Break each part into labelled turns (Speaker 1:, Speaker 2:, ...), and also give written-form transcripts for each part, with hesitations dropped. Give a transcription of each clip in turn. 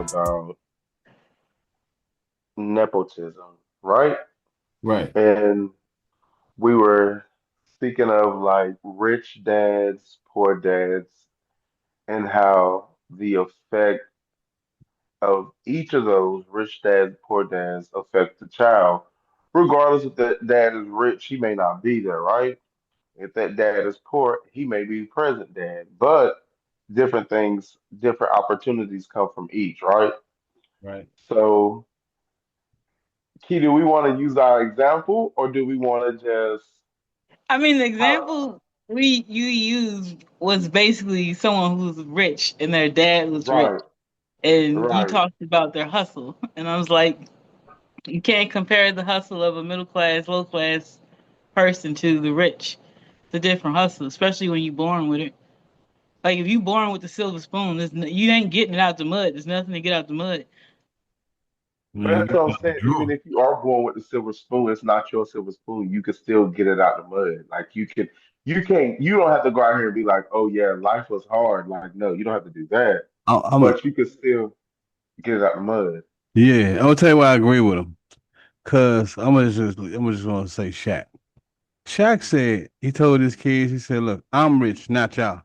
Speaker 1: about nepotism, right?
Speaker 2: Right.
Speaker 1: And we were speaking of like rich dads, poor dads, and how the effect of each of those rich dads, poor dads affect the child. Regardless if that dad is rich, he may not be there, right? If that dad is poor, he may be present dad. But different things, different opportunities come from each, right?
Speaker 2: Right.
Speaker 1: So, Key, do we want to use our example or do we want to just
Speaker 3: I mean, the
Speaker 1: how,
Speaker 3: example you used was basically someone who's rich and their dad was rich,
Speaker 1: right,
Speaker 3: and you
Speaker 1: right.
Speaker 3: talked about their hustle, and I was like, you can't compare the hustle of a middle class, low class person to the rich. It's a different hustle, especially when you're born with it. Like if you born with the silver spoon, you ain't getting it out the mud. There's nothing to get out the mud.
Speaker 2: You
Speaker 1: But
Speaker 2: ain't
Speaker 1: that's
Speaker 2: get
Speaker 1: what I'm
Speaker 2: out the
Speaker 1: saying. Even
Speaker 2: drawer.
Speaker 1: if you are born with the silver spoon, it's not your silver spoon. You can still get it out the mud. Like you don't have to go out here and be like, oh yeah, life was hard. Like, no, you don't have to do that.
Speaker 2: I'm
Speaker 1: But you can still get it out the mud.
Speaker 2: yeah. I'm gonna tell you why I agree with him. Cause I'm just gonna say Shaq. Shaq said he told his kids, he said, "Look, I'm rich, not y'all.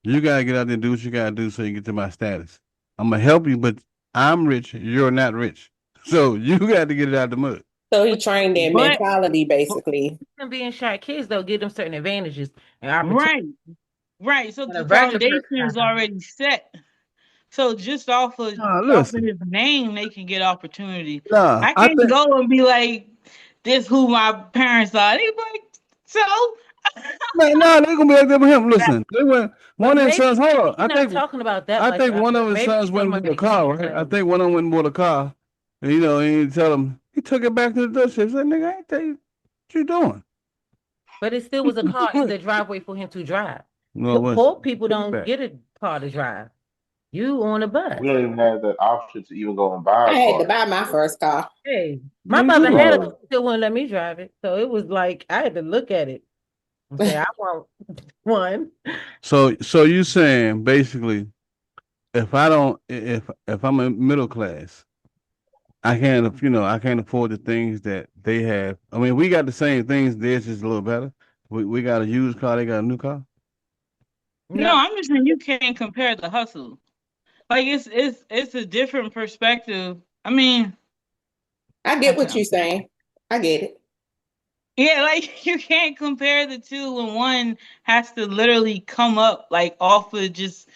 Speaker 2: You gotta get out there and do what you gotta do so you get to my status. I'm gonna help you, but I'm rich. You're not rich. So you got to get it out the mud."
Speaker 4: So he
Speaker 5: But
Speaker 4: trained their
Speaker 3: But
Speaker 4: mentality basically.
Speaker 5: them being shy kids though give them certain advantages and opportunities
Speaker 3: right, right. So
Speaker 5: that a
Speaker 3: the
Speaker 5: regular
Speaker 3: foundation
Speaker 5: person
Speaker 3: is
Speaker 5: not gonna get.
Speaker 3: already set. So just off of
Speaker 2: Listen,
Speaker 3: his name, they can get opportunity.
Speaker 2: nah,
Speaker 3: I
Speaker 2: I
Speaker 3: can't
Speaker 2: think
Speaker 3: go and be like, "This who my parents are." They be like, "So."
Speaker 2: man, nah, they gonna be like that with him. Listen, they went
Speaker 5: But
Speaker 2: one of his
Speaker 5: maybe
Speaker 2: sons. Hold on,
Speaker 5: he's not talking about that
Speaker 2: I
Speaker 5: like
Speaker 2: think
Speaker 5: that.
Speaker 2: one of his
Speaker 5: Maybe
Speaker 2: sons
Speaker 5: he's
Speaker 2: went
Speaker 5: talking
Speaker 2: and
Speaker 5: about
Speaker 2: bought a
Speaker 5: the
Speaker 2: car.
Speaker 5: easy
Speaker 2: Right? I
Speaker 5: way.
Speaker 2: think one of them went and bought a car. And, he tell him he took it back to the dealership. Said, "Nigga, I ain't tell you what you doing."
Speaker 5: But it still was a car in the driveway for him to drive.
Speaker 2: No, it wasn't.
Speaker 5: Poor people
Speaker 2: Took it
Speaker 5: don't
Speaker 2: back.
Speaker 5: get a car to drive. You on a
Speaker 1: We
Speaker 5: bus.
Speaker 1: don't even have that option to even go and buy
Speaker 4: I
Speaker 1: a
Speaker 4: had to
Speaker 1: car
Speaker 4: buy my
Speaker 1: anymore.
Speaker 4: first car.
Speaker 5: Hey, my
Speaker 2: Me too.
Speaker 5: mother had a car,
Speaker 1: Right.
Speaker 5: still wouldn't let me drive it. So it was like I had to look at it and say, I want one.
Speaker 2: So you saying basically, if I don't, if I'm a middle class, I can't afford the things that they have. I mean, we got the same things. Theirs just a little better. We got a used car. They got a new car.
Speaker 3: No,
Speaker 5: No,
Speaker 3: I'm just saying you can't compare the hustle. Like it's a different perspective. I mean,
Speaker 4: I get
Speaker 3: okay.
Speaker 4: what you're saying. I get it.
Speaker 3: Yeah, like you can't compare the two when one has to literally come up like off of just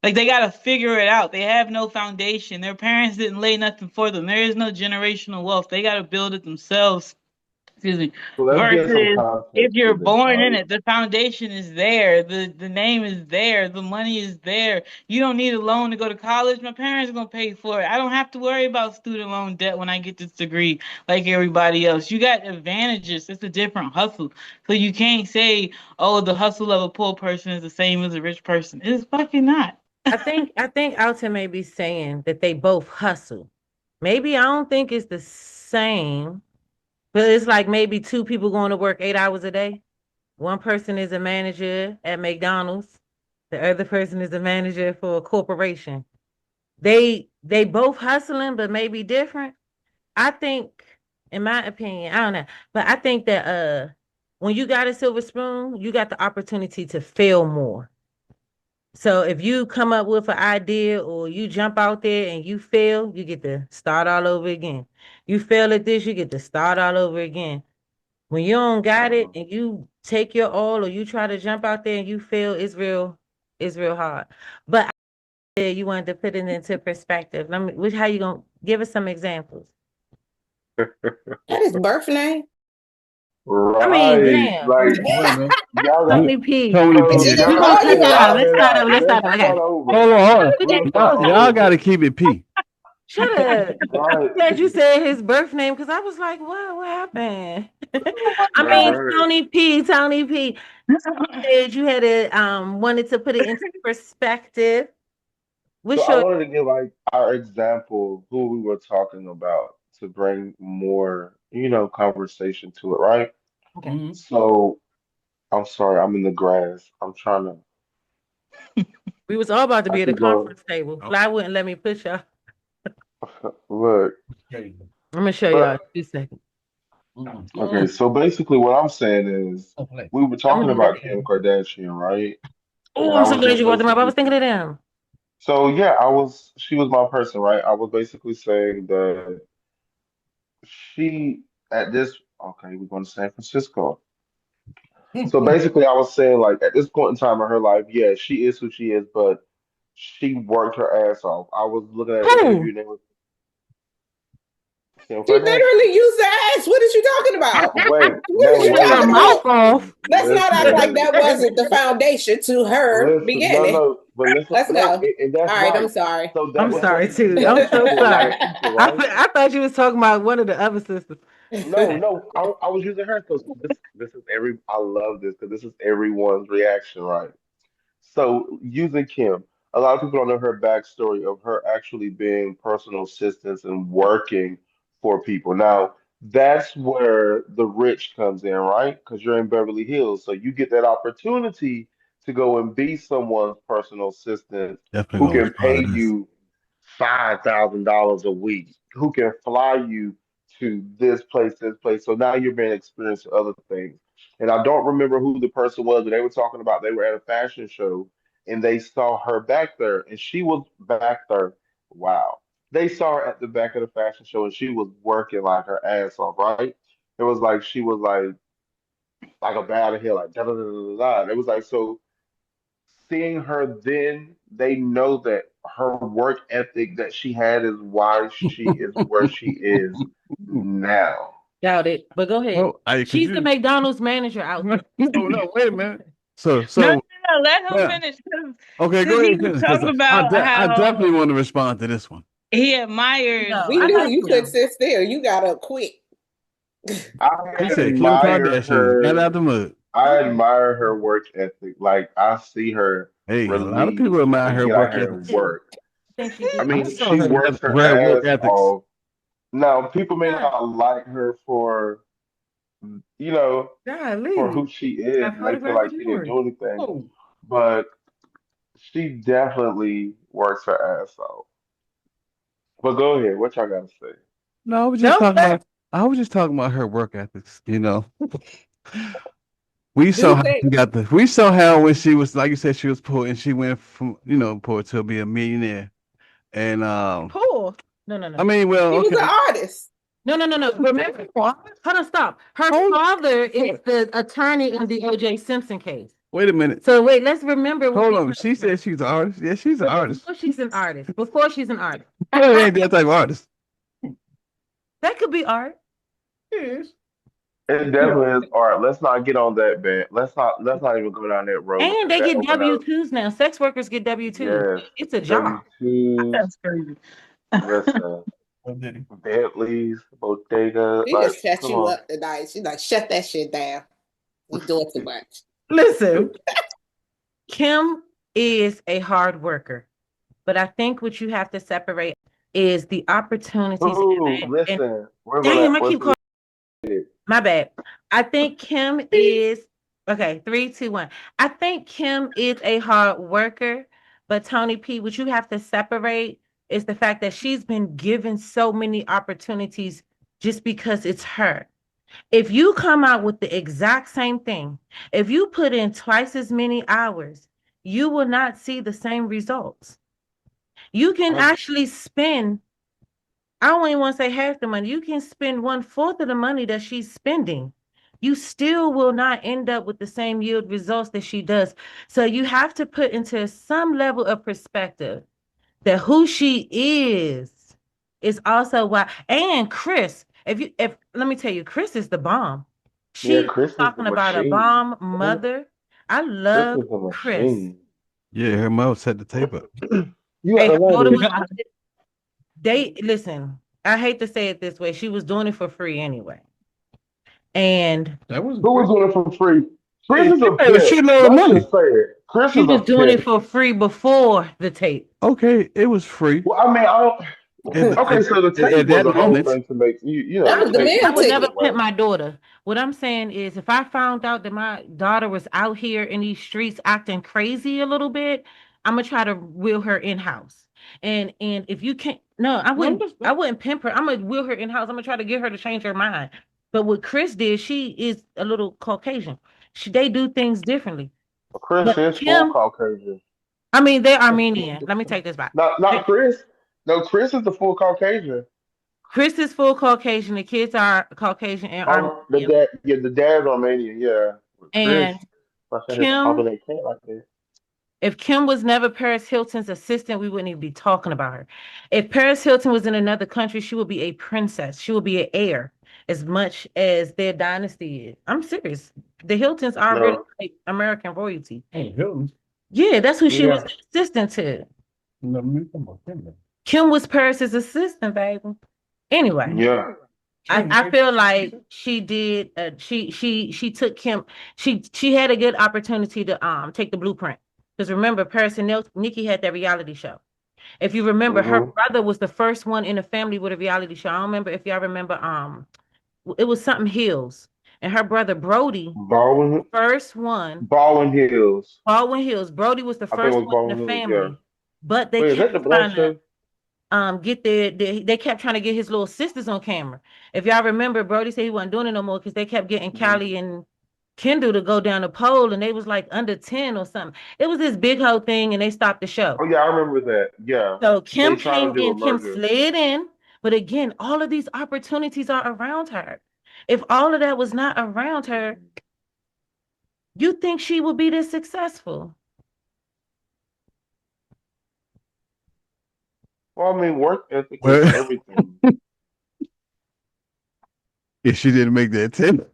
Speaker 3: like they gotta figure it out. They have no foundation. Their parents didn't lay nothing for them. There is no generational wealth. They gotta build it themselves. Excuse me.
Speaker 1: So let's get some
Speaker 3: Versus if
Speaker 1: context
Speaker 3: you're
Speaker 1: to this,
Speaker 3: born in
Speaker 1: right?
Speaker 3: it, the foundation is there, the name is there, the money is there. You don't need a loan to go to college. My parents are gonna pay for it. I don't have to worry about student loan debt when I get this degree like everybody else. You got advantages. It's a different hustle. So you can't say, oh, the hustle of a poor person is the same as a rich person. It's fucking not.
Speaker 5: I think Alton may be saying that they both hustle. Maybe I don't think it's the same, but it's like maybe two people going to work 8 hours a day. One person is a manager at McDonald's. The other person is a manager for a corporation. They both hustling, but maybe different. I think, in my opinion, I don't know, but I think that when you got a silver spoon, you got the opportunity to fail more. So if you come up with an idea or you jump out there and you fail, you get to start all over again. You fail at this, you get to start all over again. When you don't got it
Speaker 1: Uh,
Speaker 5: and you take your all or you try to jump out there and you fail, it's real hard. But you wanted to put it into perspective. How you gonna give us some examples?
Speaker 4: That is birth name.
Speaker 5: I mean,
Speaker 1: right.
Speaker 5: damn.
Speaker 1: Like
Speaker 2: Wait a minute.
Speaker 1: y'all got
Speaker 2: You-
Speaker 5: Tony P.
Speaker 2: Tony
Speaker 4: It's
Speaker 2: P.
Speaker 1: so
Speaker 4: either
Speaker 5: We're
Speaker 1: y'all
Speaker 5: gonna
Speaker 1: got
Speaker 4: or
Speaker 5: cut
Speaker 4: you
Speaker 5: that
Speaker 1: to
Speaker 5: out.
Speaker 4: got
Speaker 5: Let's
Speaker 1: wait
Speaker 5: start
Speaker 1: out.
Speaker 5: over. Let's start
Speaker 1: Let's
Speaker 5: over. Okay.
Speaker 1: start over.
Speaker 2: Hold on, hold on.
Speaker 5: We
Speaker 1: Let's
Speaker 5: didn't
Speaker 1: start
Speaker 5: go
Speaker 2: Y'all,
Speaker 5: there.
Speaker 2: y'all
Speaker 1: over.
Speaker 2: got to keep it P.
Speaker 5: Shut up.
Speaker 1: Right.
Speaker 5: Glad you said his birth name because I was like, what happened? I
Speaker 1: Right,
Speaker 5: mean,
Speaker 1: right.
Speaker 5: Tony P. Said you had to wanted to put it into perspective.
Speaker 1: So
Speaker 5: What's
Speaker 1: I
Speaker 5: your
Speaker 1: wanted to give like our example who we were talking about to bring more, conversation to it, right?
Speaker 5: okay?
Speaker 2: Mhm.
Speaker 1: So I'm sorry, I'm in the grass. I'm trying to
Speaker 5: We was all about to
Speaker 1: I
Speaker 5: be at a
Speaker 1: keep going.
Speaker 5: conference table.
Speaker 2: Oh,
Speaker 5: Fly wouldn't let me push y'all.
Speaker 1: Look,
Speaker 2: okay.
Speaker 5: I'm gonna show y'all
Speaker 1: but
Speaker 5: 2 seconds.
Speaker 1: okay. So basically, what I'm saying is, we were
Speaker 5: I'm
Speaker 1: talking
Speaker 5: gonna do that
Speaker 1: about Kim
Speaker 5: again.
Speaker 1: Kardashian, right?
Speaker 5: Oh,
Speaker 1: And I
Speaker 5: I'm so
Speaker 1: was
Speaker 5: glad
Speaker 1: just
Speaker 5: you brought them up. I
Speaker 1: basically
Speaker 5: was thinking of them.
Speaker 1: so yeah, I was. She was my person, right? I was basically saying that she at this. Okay, we're going to San Francisco. So basically, I was saying like at this point in time in her life, yeah, she is who she is, but she worked her ass off. I was looking at an interview
Speaker 5: Who?
Speaker 1: and it was Kim
Speaker 4: She
Speaker 1: Kardashian.
Speaker 4: literally used the ass. What is you talking about?
Speaker 1: Wait,
Speaker 4: What
Speaker 1: no,
Speaker 4: is you
Speaker 5: Worked
Speaker 1: wait,
Speaker 5: her
Speaker 4: talking
Speaker 5: mouth
Speaker 4: about?
Speaker 5: off.
Speaker 4: Let's not act like
Speaker 1: listen,
Speaker 4: that wasn't the foundation to her
Speaker 1: listen, no,
Speaker 4: beginning.
Speaker 1: no, but listen,
Speaker 4: Let's
Speaker 1: no,
Speaker 4: go.
Speaker 1: and that's
Speaker 4: All right, I'm
Speaker 1: right.
Speaker 4: sorry.
Speaker 1: So
Speaker 5: I'm sorry too.
Speaker 1: that's
Speaker 5: I'm
Speaker 1: true
Speaker 5: so
Speaker 1: for a lot
Speaker 5: sorry.
Speaker 1: of people,
Speaker 5: I,
Speaker 1: right?
Speaker 5: I thought you was talking about one of the other sisters.
Speaker 1: No, no, I was using her because this is every. I love this because this is everyone's reaction, right? So using Kim, a lot of people don't know her backstory of her actually being personal assistants and working for people. Now, that's where the rich comes in, right? Because you're in Beverly Hills, so you get that opportunity to go and be someone's personal assistant
Speaker 2: Definitely
Speaker 1: who
Speaker 2: gonna
Speaker 1: can pay
Speaker 2: respond to this.
Speaker 1: you $5,000 a week, who can fly you to this place. So now you're being experienced to other things. And I don't remember who the person was, but they were talking about they were at a fashion show and they saw her back there, and she was back there. Wow. They saw her at the back of the fashion show and she was working like her ass off, right? It was like she was like a bat out of hell, like da da da da da. da. It was like so seeing her then, they know that her work ethic that she had is why she is where she is now.
Speaker 5: Doubt it. But go ahead.
Speaker 2: Well, I could
Speaker 5: She's the
Speaker 2: you?
Speaker 5: McDonald's manager out there.
Speaker 2: No, no, wait a minute. So,
Speaker 3: No, no,
Speaker 2: so,
Speaker 3: no. Let him
Speaker 2: yeah.
Speaker 3: finish
Speaker 2: Okay,
Speaker 3: because
Speaker 2: go
Speaker 3: he
Speaker 2: ahead and
Speaker 3: was
Speaker 2: finish because
Speaker 3: talking about
Speaker 2: I
Speaker 3: how
Speaker 2: definitely want to respond to this one.
Speaker 3: he admires
Speaker 5: No,
Speaker 4: We
Speaker 5: I
Speaker 4: knew
Speaker 5: like
Speaker 4: you
Speaker 3: Kim.
Speaker 4: couldn't
Speaker 5: him.
Speaker 4: sit still. You got up quick.
Speaker 1: I
Speaker 2: He said Kim
Speaker 1: admire
Speaker 2: Kardashian got out
Speaker 1: her.
Speaker 2: the mud.
Speaker 1: I admire her work ethic. Like I see her
Speaker 2: Hey, a lot of
Speaker 1: relief
Speaker 2: people admire
Speaker 1: and
Speaker 2: her
Speaker 1: get out
Speaker 2: work
Speaker 1: here and
Speaker 2: ethic.
Speaker 5: Too.
Speaker 1: work.
Speaker 5: I think she
Speaker 1: I
Speaker 5: do.
Speaker 2: I
Speaker 1: mean,
Speaker 2: saw
Speaker 1: she
Speaker 2: her
Speaker 1: works
Speaker 2: have
Speaker 1: her
Speaker 2: great work
Speaker 1: ass
Speaker 2: ethics.
Speaker 1: off. Now, people may
Speaker 5: Yeah.
Speaker 1: not like her for, you know, for
Speaker 5: Golly.
Speaker 1: who she is,
Speaker 5: Got
Speaker 1: and they feel
Speaker 5: photographic
Speaker 1: like she didn't
Speaker 5: memory.
Speaker 1: do anything.
Speaker 5: Oh.
Speaker 1: But she definitely works her ass off. But go ahead, what y'all gotta say?
Speaker 2: No,
Speaker 5: No,
Speaker 2: I was just talking about her work ethics. We saw
Speaker 4: Do
Speaker 2: how
Speaker 4: think
Speaker 2: she got the. We saw how when she was like you said she was poor and she went from poor to be a millionaire. And
Speaker 5: poor. No, no,
Speaker 2: I
Speaker 5: no.
Speaker 2: mean, well,
Speaker 4: he was an
Speaker 2: okay,
Speaker 4: artist.
Speaker 5: No, no, no, no. Remember, hold on, stop. Her
Speaker 2: hold.
Speaker 5: father is the attorney in the O.J. Simpson case.
Speaker 2: Wait a minute.
Speaker 5: So wait, let's remember what
Speaker 2: Hold
Speaker 5: we
Speaker 2: on. She said she's an artist. Yeah, she's an artist.
Speaker 5: before she's an artist. Before she's an artist.
Speaker 2: She ain't that type of artist.
Speaker 5: That could be art.
Speaker 2: Yes.
Speaker 1: It definitely is art. Let's not get on that bed. Let's not even go down that road
Speaker 5: And
Speaker 1: because
Speaker 5: they
Speaker 1: that
Speaker 5: get
Speaker 1: open up.
Speaker 5: W-2s now. Sex workers get W-2s.
Speaker 1: Yes,
Speaker 5: It's a
Speaker 1: W
Speaker 5: job.
Speaker 1: twos.
Speaker 3: That's crazy.
Speaker 1: Listen,
Speaker 2: Oh, did he?
Speaker 1: Bentleys, Bodega.
Speaker 4: She
Speaker 1: Like,
Speaker 4: just shut
Speaker 1: come
Speaker 4: you
Speaker 1: on.
Speaker 4: up tonight. She's like, shut that shit down. You doing too much.
Speaker 5: Listen, Kim is a hard worker. But I think what you have to separate is the opportunities
Speaker 1: Ooh,
Speaker 5: and
Speaker 1: listen, we're gonna
Speaker 5: damn, I keep
Speaker 1: listen.
Speaker 5: calling my bad. I think Kim is okay, 3, 2, 1. I think Kim is a hard worker, but Tony P, what you have to separate is the fact that she's been given so many opportunities just because it's her. If you come out with the exact same thing, if you put in twice as many hours, you will not see the same results. You can
Speaker 1: I,
Speaker 5: actually spend, I don't even want to say half the money, you can spend 1/4 of the money that she's spending. You still will not end up with the same yield results that she does. So you have to put into some level of perspective that who she is also why. And Chris, if let me tell you, Chris is the bomb.
Speaker 1: yeah,
Speaker 5: She
Speaker 1: Chris is the
Speaker 5: talking about a
Speaker 1: machine.
Speaker 5: bomb mother. I
Speaker 1: Chris
Speaker 5: love
Speaker 1: is the
Speaker 5: Chris.
Speaker 1: machine.
Speaker 2: Yeah, her mouth set the tape up.
Speaker 1: You got
Speaker 5: Hey,
Speaker 1: the
Speaker 5: her daughter
Speaker 1: letters.
Speaker 5: was they listen. I hate to say it this way. She was doing it for free anyway. And
Speaker 2: That wasn't
Speaker 1: Who was
Speaker 2: free.
Speaker 1: doing it for free? Chris
Speaker 2: Hey,
Speaker 1: is
Speaker 2: she
Speaker 1: a
Speaker 2: made a
Speaker 1: pimp.
Speaker 2: shitload of
Speaker 1: Let's
Speaker 2: money.
Speaker 1: just say it. Chris
Speaker 5: she
Speaker 1: is a
Speaker 5: was doing it
Speaker 1: pimp.
Speaker 5: for free before the tape.
Speaker 2: Okay, it was free.
Speaker 1: Well, I mean, I don't.
Speaker 2: At,
Speaker 1: Okay,
Speaker 2: at,
Speaker 1: so the
Speaker 2: at
Speaker 1: tape was
Speaker 2: that
Speaker 1: a whole
Speaker 2: moment,
Speaker 1: thing to make
Speaker 4: That
Speaker 1: the
Speaker 4: was the
Speaker 1: tape
Speaker 5: I
Speaker 4: meal
Speaker 5: would
Speaker 1: became
Speaker 5: never
Speaker 4: ticket.
Speaker 1: a
Speaker 5: pimp
Speaker 1: way.
Speaker 5: my daughter. What I'm saying is, if I found out that my daughter was out here in these streets acting crazy a little bit, I'm gonna try to wheel her in house. And if you can't, no, I wouldn't pimp her. I'm gonna wheel her in house. I'm gonna try to get her to change her mind. But what Chris did, she is a little Caucasian. They do things differently.
Speaker 1: Chris
Speaker 5: But
Speaker 1: is full
Speaker 5: Kim,
Speaker 1: Caucasian.
Speaker 5: I mean, they're Armenian. Let me take this back.
Speaker 1: Not Chris. No, Chris is the full Caucasian.
Speaker 5: Chris is full Caucasian. The kids are Caucasian and
Speaker 1: The
Speaker 5: Armenian.
Speaker 1: dad, yeah, the dad's Romanian, yeah. But Chris,
Speaker 5: And
Speaker 1: I said his
Speaker 5: Kim,
Speaker 1: father they can't like that.
Speaker 5: if Kim was never Paris Hilton's assistant, we wouldn't even be talking about her. If Paris Hilton was in another country, she would be a princess. She would be an heir as much as their dynasty is. I'm serious. The Hiltons are really
Speaker 1: No,
Speaker 5: like American royalty.
Speaker 2: Hey, Hilton.
Speaker 5: Yeah, that's who she was
Speaker 1: yeah,
Speaker 5: assistant to.
Speaker 2: No, me come on, Hilton.
Speaker 5: Kim was Paris's assistant, baby. Anyway,
Speaker 1: yeah.
Speaker 5: I feel like she did she took Kim, she had a good opportunity to take the blueprint. Because remember, Paris and Nikki had that reality show. If you remember, her
Speaker 1: Hmm.
Speaker 5: brother was the first one in the family with a reality show. I don't remember if y'all remember it was something Hills. And her brother Brody,
Speaker 1: Baldwin,
Speaker 5: first one,
Speaker 1: Baldwin Hills.
Speaker 5: Baldwin Hills. Brody was the
Speaker 1: I think it
Speaker 5: first
Speaker 1: was
Speaker 5: one in the
Speaker 1: Baldwin Hills. Yeah.
Speaker 5: family. But they
Speaker 1: Wait, is
Speaker 5: kept
Speaker 1: that the black
Speaker 5: trying to
Speaker 1: show?
Speaker 5: get they kept trying to get his little sisters on camera. If y'all remember, Brody said he wasn't doing it no more because they kept getting
Speaker 1: Hmm.
Speaker 5: Callie and Kendall to go down the pole and they was like under 10 or something. It was this big whole thing and they stopped the show.
Speaker 1: Oh yeah, I remember that. Yeah,
Speaker 5: So
Speaker 1: they
Speaker 5: Kim
Speaker 1: trying to
Speaker 5: came
Speaker 1: do a
Speaker 5: in, Kim
Speaker 1: merger.
Speaker 5: slid in, but again, all of these opportunities are around her. If all of that was not around her, you think she would be this successful?
Speaker 1: Well, I mean, work ethic is
Speaker 2: Well,
Speaker 1: everything.
Speaker 2: if she didn't make that tip,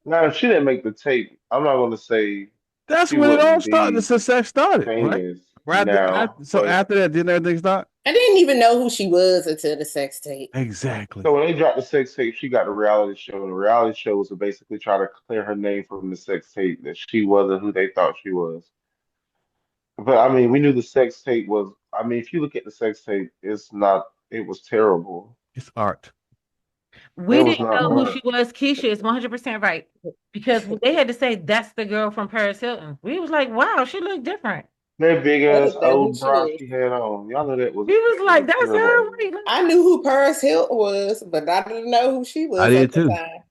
Speaker 1: Now, if she didn't make the tape, I'm not going to say
Speaker 2: that's
Speaker 1: she
Speaker 2: when it all
Speaker 1: wouldn't
Speaker 2: started. The
Speaker 1: be
Speaker 2: success started, right?
Speaker 1: famous
Speaker 2: Right
Speaker 1: now.
Speaker 2: so
Speaker 1: But
Speaker 2: after that, didn't everything start?
Speaker 4: I didn't even know who she was until the sex tape.
Speaker 2: Exactly.
Speaker 1: so when they dropped the sex tape, she got the reality show. And the reality show was to basically try to clear her name from the sex tape that she wasn't who they thought she was. But I mean, we knew the sex tape was. I mean, if you look at the sex tape, it's not. It was terrible.
Speaker 2: It's art.
Speaker 1: It
Speaker 5: We
Speaker 1: was
Speaker 5: didn't
Speaker 1: not
Speaker 5: know who she
Speaker 1: art.
Speaker 5: was. Keisha is 100% right. Because they had to say that's the girl from Paris Hilton. We was like, wow, she looked different.
Speaker 1: That big
Speaker 4: I
Speaker 1: ass
Speaker 4: didn't know who
Speaker 1: old
Speaker 4: she
Speaker 1: bra
Speaker 4: was.
Speaker 1: she had on. Y'all know that was
Speaker 5: We was
Speaker 1: it
Speaker 5: like,
Speaker 1: was
Speaker 5: that's
Speaker 1: terrible.
Speaker 5: her. Wait,
Speaker 4: I knew who Paris Hilton was, but I didn't know who she
Speaker 2: I
Speaker 4: was
Speaker 2: did
Speaker 4: at the
Speaker 2: too.
Speaker 4: time.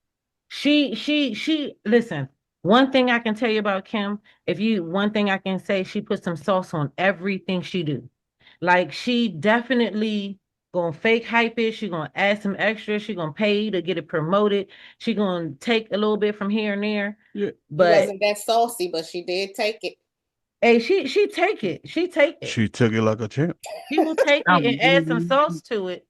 Speaker 5: listen, one thing I can tell you about Kim, one thing I can say, she puts some sauce on everything she do. Like she definitely gonna fake hype it. She gonna add some extra. She gonna pay to get it promoted. She gonna take a little bit from here and there.
Speaker 2: Yeah.
Speaker 4: She
Speaker 5: But
Speaker 4: wasn't that saucy, but she did take it.
Speaker 5: hey, she take it. She take it.
Speaker 2: She took it like a champ.
Speaker 5: She will take it and add some
Speaker 3: Um,
Speaker 5: sauce to it.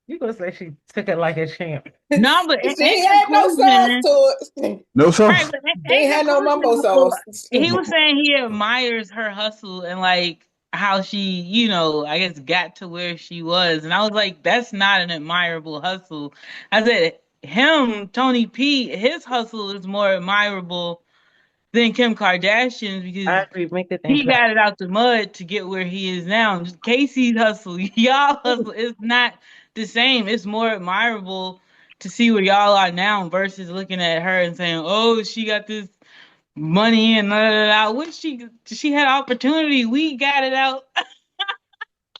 Speaker 5: You gonna say she took it like a champ.
Speaker 3: no, but
Speaker 4: She
Speaker 3: in
Speaker 4: ain't had no sauce
Speaker 3: conclusion,
Speaker 4: to it.
Speaker 2: No
Speaker 3: right?
Speaker 2: sauce.
Speaker 3: But
Speaker 4: She ain't
Speaker 3: in
Speaker 4: had no
Speaker 3: conclusion,
Speaker 4: mumbo
Speaker 3: though,
Speaker 4: sauce.
Speaker 3: he was saying he admires her hustle and like how she, I guess got to where she was, and I was like, that's not an admirable hustle. I said him, Tony P, his hustle is more admirable than Kim Kardashian's
Speaker 5: I
Speaker 3: because
Speaker 5: agree. Make the thing
Speaker 3: he
Speaker 5: clap.
Speaker 3: got it out the mud to get where he is now. Just Kayce's hustle, y'all hustle, it's not the same. It's more admirable to see where y'all are now versus looking at her and saying, "Oh, she got this money and da, da, da." When she had opportunity, we got it out.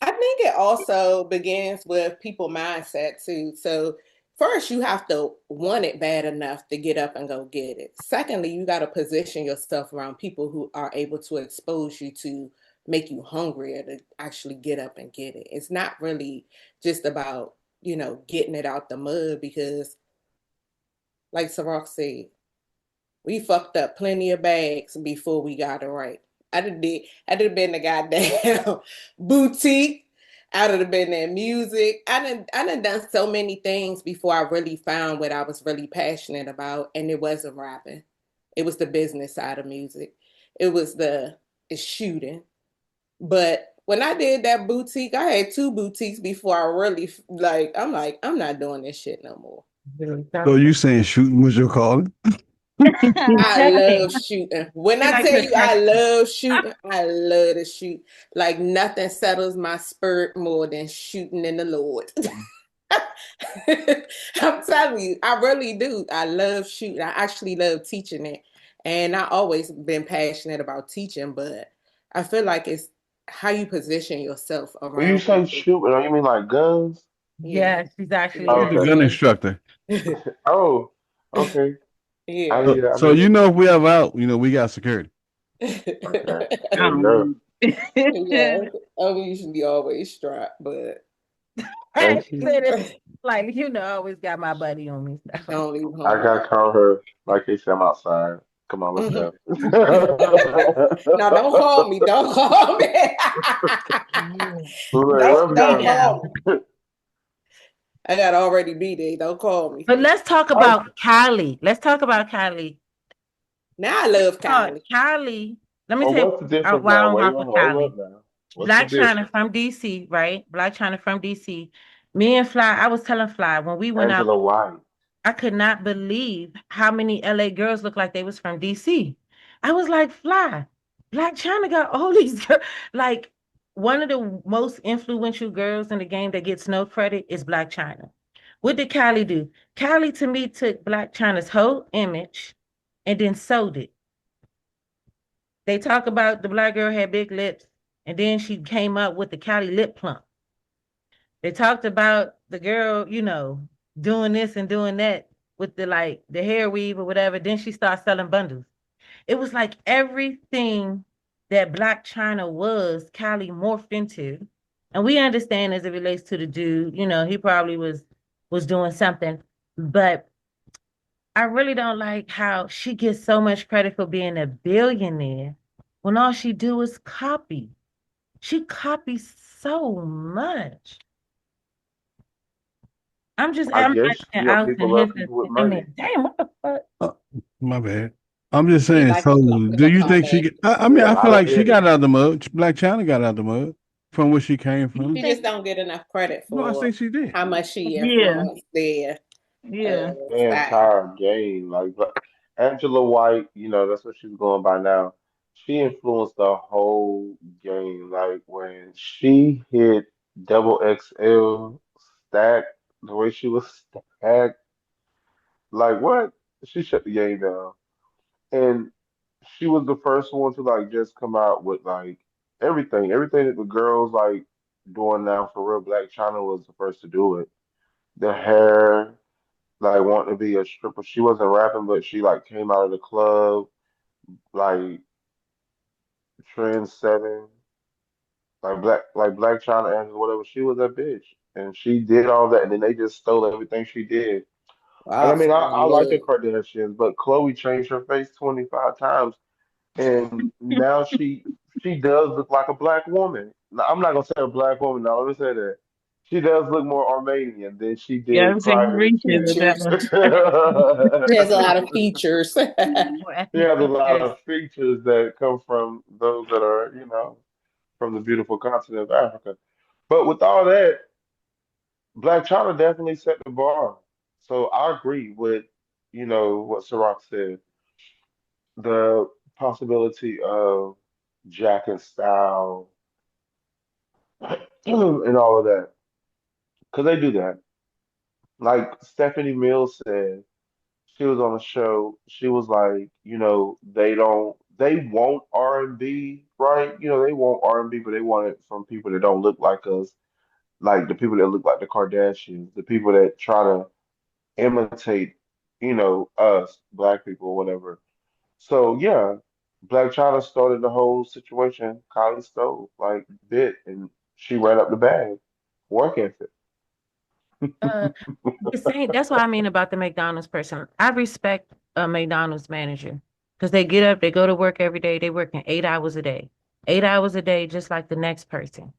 Speaker 4: I think it also begins with people mindset too. So first you have to want it bad enough to get up and go get it. Secondly, you got to position yourself around people who are able to expose you to make you hungrier to actually get up and get it. It's not really just about, getting it out the mud because like Ciroc said, we fucked up plenty of bags before we got it right. I did been the goddamn boutique. I would have been in music. I done so many things before I really found what I was really passionate about, and it wasn't rapping. It was the business side of music. It was the shooting. But when I did that boutique, I had two boutiques before I really like, I'm not doing this shit no more.
Speaker 2: So you saying shooting was your calling?
Speaker 4: I love
Speaker 5: Exactly.
Speaker 4: shooting. When
Speaker 5: She
Speaker 4: I
Speaker 5: like
Speaker 4: tell
Speaker 5: to
Speaker 4: you I
Speaker 5: attack.
Speaker 4: love shooting, I love to shoot. Like nothing settles my spirit more than shooting in the Lord. I'm telling you, I really do. I love shooting. I actually love teaching it. And I always been passionate about teaching, but I feel like it's how you position yourself
Speaker 1: When you
Speaker 4: around
Speaker 1: say
Speaker 4: people.
Speaker 1: shoot, you mean like guns?
Speaker 4: Yeah.
Speaker 5: Yeah, she's actually
Speaker 2: She's
Speaker 5: a
Speaker 2: the
Speaker 1: Okay.
Speaker 2: gun
Speaker 5: gun.
Speaker 2: instructor.
Speaker 1: Oh, okay.
Speaker 4: Yeah.
Speaker 1: I
Speaker 2: So you
Speaker 1: mean,
Speaker 2: know if we ever out, we got security.
Speaker 1: okay.
Speaker 3: I
Speaker 1: There you
Speaker 3: don't
Speaker 1: go.
Speaker 3: know.
Speaker 4: Yeah. I'm usually always strapped, but
Speaker 5: I
Speaker 1: Thank you.
Speaker 5: said it like I always got my buddy on me.
Speaker 4: don't leave
Speaker 1: I
Speaker 4: home.
Speaker 1: gotta call her. Like they said, I'm outside. Come on, let's
Speaker 4: Mhm.
Speaker 1: go.
Speaker 4: No, don't call me. Don't call me.
Speaker 1: Like,
Speaker 4: don't
Speaker 1: let's
Speaker 4: don't
Speaker 1: go.
Speaker 5: Yeah.
Speaker 4: call me. I gotta already be there. Don't call me.
Speaker 5: But let's talk
Speaker 1: I,
Speaker 5: about Kylie. Let's talk about Kylie.
Speaker 4: Now I love Kylie.
Speaker 5: Kylie, let me
Speaker 1: well,
Speaker 5: tell you
Speaker 1: what's the difference
Speaker 5: why
Speaker 1: now?
Speaker 5: I'm
Speaker 1: Wait,
Speaker 5: off of
Speaker 1: hold
Speaker 5: Kylie.
Speaker 1: up now. What's the
Speaker 5: Black China
Speaker 1: difference?
Speaker 5: from DC, right? Black China from DC. Me and Fly, I was telling Fly when we went out,
Speaker 1: Angela White.
Speaker 5: I could not believe how many LA girls looked like they was from DC. I was like, Fly, Black China got all these girls. Like one of the most influential girls in the game that gets no credit is Black China. What did Kylie do? Kylie to me took Black China's whole image and then sold it. They talk about the black girl had big lips, and then she came up with the Cali lip plump. They talked about the girl, doing this and doing that with the hair weave or whatever. Then she started selling bundles. It was like everything that Black China was, Cali morphed into. And we understand as it relates to the dude, he probably was doing something. But I really don't like how she gets so much credit for being a billionaire when all she do is copy. She copies so much.
Speaker 1: I
Speaker 5: I'm
Speaker 1: guess
Speaker 5: asking out
Speaker 1: people
Speaker 5: and
Speaker 1: love
Speaker 5: his
Speaker 1: people with
Speaker 5: I
Speaker 1: money.
Speaker 5: mean, damn, what the fuck?
Speaker 2: My bad. I'm just
Speaker 4: He
Speaker 2: saying.
Speaker 4: like
Speaker 2: So,
Speaker 4: to come with
Speaker 2: do
Speaker 4: a
Speaker 2: you think she?
Speaker 4: comeback.
Speaker 2: I mean,
Speaker 1: Yeah, a
Speaker 2: I feel
Speaker 1: lot of
Speaker 2: like she got
Speaker 1: energy.
Speaker 2: out of the mud. Black China got out of the mud from where she came
Speaker 5: You
Speaker 2: from.
Speaker 4: She
Speaker 5: think
Speaker 4: just don't get enough credit
Speaker 2: No, I
Speaker 4: for
Speaker 2: think she did.
Speaker 4: how much she
Speaker 3: Yeah,
Speaker 4: influenced their
Speaker 3: yeah.
Speaker 1: The
Speaker 4: style.
Speaker 1: entire game. Like Angela White, that's what she's going by now. She influenced the whole game. Like when she hit double XL stack, the way she was stacked, like what? She shut the game down. And she was the first one to like just come out with like everything that the girls like doing now for real. Black China was the first to do it. The hair, like wanting to be a stripper. She wasn't rapping, but she like came out of the club, like trend setting, like Black China and whatever. She was that bitch, and she did all that, and then they just stole everything she did. And I
Speaker 4: I
Speaker 1: mean,
Speaker 4: fall
Speaker 1: I
Speaker 4: in
Speaker 1: like the
Speaker 4: love.
Speaker 1: Kardashians, but Chloe changed her face 25 times, and now she does look like a black woman. Now, I'm not gonna say a black woman. Now let me say that she does look more Armenian than she
Speaker 3: Yeah,
Speaker 1: did
Speaker 3: I'm saying
Speaker 1: prior
Speaker 3: reaching with that
Speaker 4: Features.
Speaker 3: one.
Speaker 4: She has a lot of features.
Speaker 5: more
Speaker 1: He
Speaker 5: ethnic
Speaker 1: has a lot
Speaker 5: features?
Speaker 1: of features that come from those that are, from the beautiful continent of Africa. But with all that, Black China definitely set the bar. So I agree with, what Ciroc said. The possibility of Jack and Style and all of that. Because they do that. Like Stephanie Mills said, she was on a show. She was like, they want R&B, right? They want R&B, but they want it from people that don't look like us, like the people that look like the Kardashians, the people that try to imitate, us, black people, whatever. So yeah, Black China started the whole situation. Kylie stole like bit, and she ran up the bag. Work ethic.
Speaker 5: Uh, the same. That's what I mean about the McDonald's person. I respect a McDonald's manager because they get up, they go to work every day, they working 8 hours a day, 8 hours a day, just like the next person.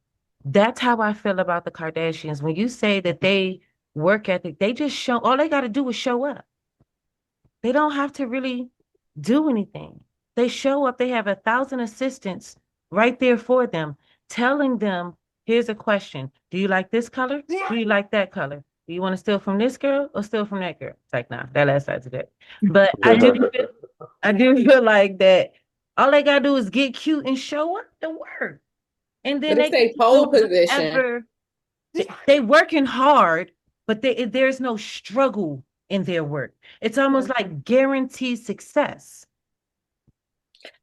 Speaker 5: That's how I feel about the Kardashians. When you say that they work ethic, they just show. All they got to do is show up. They don't have to really do anything. They show up, they have 1,000 assistants right there for them, telling them, here's a question. Do you like this color? Do you like that color? Do you want to steal from this girl or steal from that girl? It's like, nah, that last side today. But I do feel like that all they gotta do is get cute and show up to work. And then
Speaker 4: But it's
Speaker 5: they
Speaker 4: a
Speaker 5: can do
Speaker 4: pole position.
Speaker 5: whatever they working hard, but there's no struggle in their work. It's almost like guaranteed success.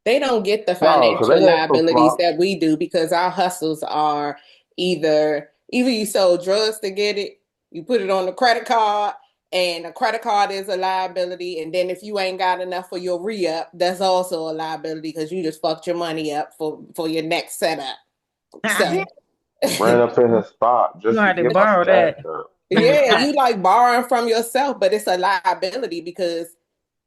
Speaker 4: They don't get the
Speaker 1: No, because
Speaker 4: financial
Speaker 1: they had some
Speaker 4: liabilities
Speaker 1: flops.
Speaker 4: that we do because our hustles are either you sold drugs to get it, you put it on the credit card, and a credit card is a liability. And then if you ain't got enough for your re-up, that's also a liability because you just fucked your money up for your next setup. So
Speaker 1: Ran up in his spot
Speaker 5: You
Speaker 1: just to
Speaker 5: had to
Speaker 1: get my
Speaker 5: borrow
Speaker 1: stash
Speaker 5: that
Speaker 1: up.
Speaker 5: from the
Speaker 4: yeah,
Speaker 5: shop.
Speaker 4: you like borrowing from yourself, but it's a liability because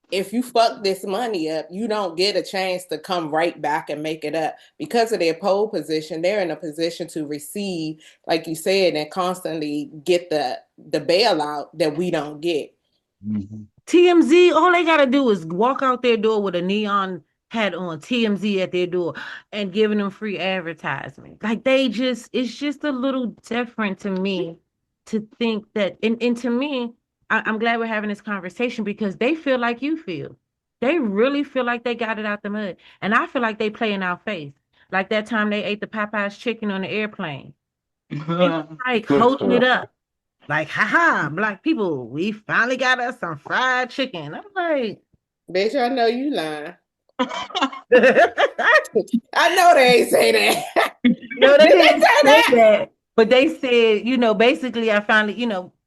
Speaker 4: if you fuck this money up, you don't get a chance to come right back and make it up. Because of their pole position, they're in a position to receive, like you said, and constantly get the bailout that we don't get.
Speaker 2: Mhm.
Speaker 5: TMZ, all they gotta do is walk out their door with a neon hat on TMZ at their door and giving them free advertisement. Like it's just a little different to me to think that, and to me, I'm glad we're having this conversation because they feel like you feel. They really feel like they got it out the mud. And I feel like they play in our face. Like that time they ate the Popeyes chicken on the airplane. They were like holding it up. Like, haha, black people, we finally got us some fried chicken. I'm like,
Speaker 4: Bitch, I know you lying. I know they ain't say that.
Speaker 5: no, they
Speaker 4: Did they
Speaker 5: didn't
Speaker 4: say
Speaker 5: say
Speaker 4: that?
Speaker 5: that. But they said, basically, I finally,